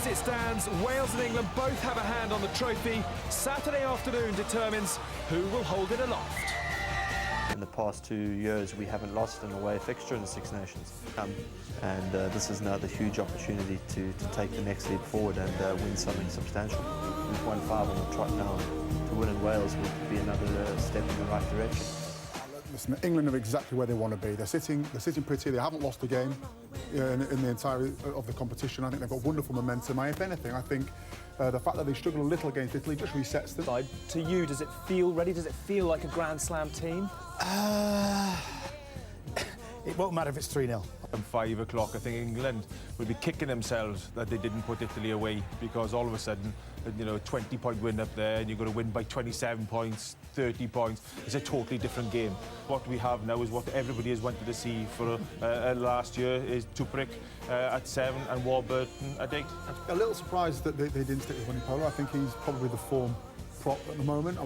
it stands, Wales and England both have a hand on the trophy. Saturday afternoon determines who will hold it aloft. In the past 2 years, we haven't lost an away fixture in the Six Nations. And this is another huge opportunity to take the next leap forward and win something substantial. We've won 5 on the trot now. To win in Wales would be another step in the right direction. Listen, England are exactly where they want to be. They're sitting pretty. They haven't lost a game in the entirety of the competition. I think they've got wonderful momentum. If anything, I think the fact that they struggle a little against Italy just resets them. To you, does it feel ready? Does it feel like a Grand Slam team? It won't matter if it's 3-0. At 5 o'clock, I think England will be kicking themselves that they didn't put Italy away, because all of a sudden, you know, a 20-point win up there and you're going to win by 27 points, 30 points. It's a totally different game. What we have now is what everybody has wanted to see for last year is Tuprick at 7 and Warburton at 8. A little surprised that they didn't stick with Vunipola. I think he's probably the form prop at the moment.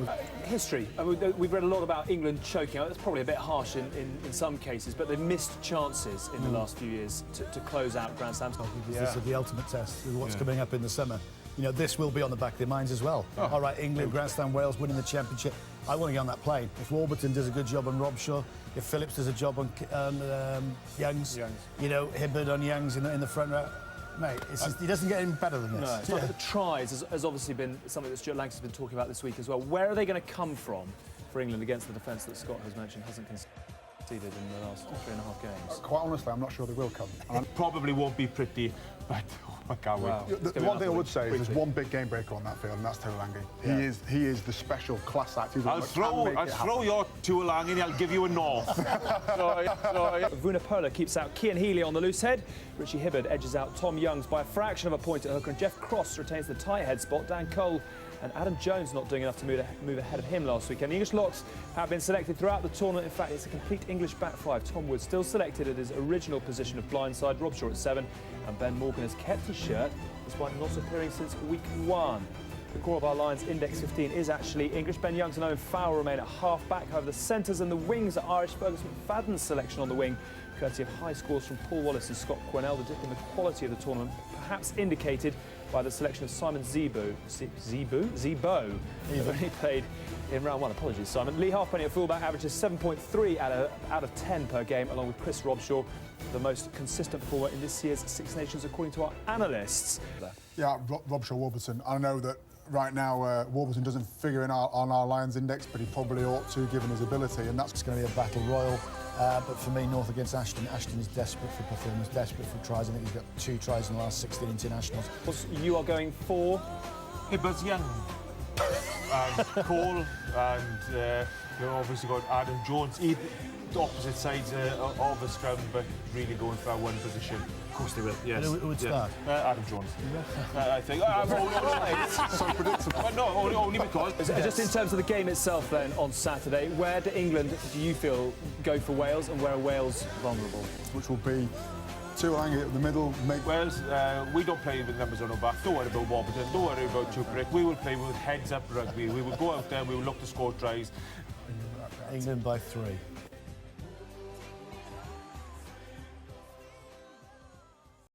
History. We've read a lot about England choking out. That's probably a bit harsh in some cases, but they've missed chances in the last few years to close out Grand Slams. This is the ultimate test with what's coming up in the summer. You know, this will be on the back of their minds as well. All right, England, Grand Slam, Wales winning the championship. I want to get on that plane. If Warburton does a good job on Robshaw, if Phillips does a job on Youngs, you know, Hibberd on Youngs in the front row. Mate, he doesn't get any better than this. No, it's like the tries has obviously been something that Stuart Langston's been talking about this week as well. Where are they going to come from for England against the defence that Scott has mentioned hasn't conceded in the last 3.5 games? Quite honestly, I'm not sure they will come. Probably won't be pretty, but I can't wait. The one thing I would say is there's one big game breaker on that field, and that's Tuolangi. Yeah. He is the special class act. I'll throw your Tuolangi and I'll give you a north. sorry. Vunipola keeps out Cian Healy on the loose head. Richie Hibberd edges out Tom Youngs by a fraction of a point at hooker, and Jeff Cross retains the tight head spot. Dan Cole and Adam Jones not doing enough to move ahead of him last weekend. The English locks have been selected throughout the tournament. In fact, it's a complete English back five. Tom Wood still selected at his original position of blindside. Robshaw at 7, and Ben Morgan has kept his shirt despite not appearing since week 1. The core of our Lions index 15 is actually English. Ben Youngs and Owen Farrell remain at half-back. However, the centres and the wings are Irish. Fergus McFadden's selection on the wing, courtesy of high scores from Paul Wallace and Scott Cornell. The dip in the quality of the tournament, perhaps indicated by the selection of Simon Zebo, who only played in round 1. Apologies, Simon. Lee Halfpenny at fullback averages 7.3 out of 10 per game, along with Chris Robshaw, the most consistent forward in this year's Six Nations, according to our analysts. Yeah, Robshaw, Warburton. I know that right now Warburton doesn't figure in on our Lions index, but he probably ought to, given his ability, and that's going to be a battle royal. But for me, North against Ashton. Ashton is desperate for performance, desperate for tries. I think he's got 2 tries in the last 16 internationals. You are going for Hibberd's Young and Cole, and you've obviously got Adam Jones. The opposite sides of the scrum, but really going for one position. Of course they will, yes. Who would start? Adam Jones. I think. So predictable. No, only because. Just in terms of the game itself then, on Saturday, where do England, do you feel, go for Wales, and where are Wales vulnerable? Which will be Tuolangi at the middle. Wales, we don't play with numbers on our back. Don't worry about Warburton, don't worry about Tuprick. We will play with heads-up rugby. We will go out there, we will look to score tries. England by 3.